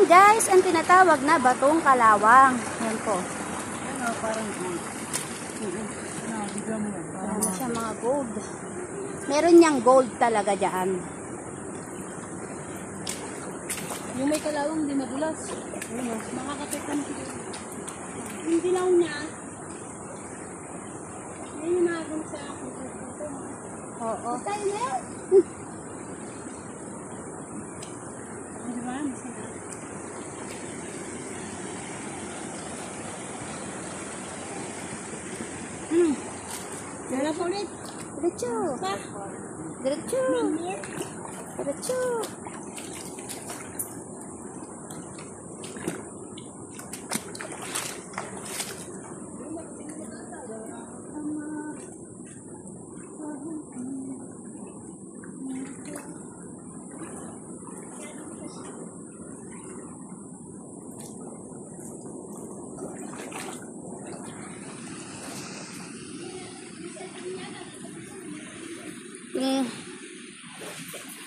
Yan guys, ang tinatawag na batong kalawang. Yan po. Ano, parang gold. Ano siya mga gold. Meron niyang gold talaga dyan. Yung may kalawang di madulas. Makakapekan siya. Yung dilaw niya, yan yung mga gold sa akin. Oo. Tayo na yan. Di ba? Masaya. Dala po ulit. Diretso. Diretso. Diretso.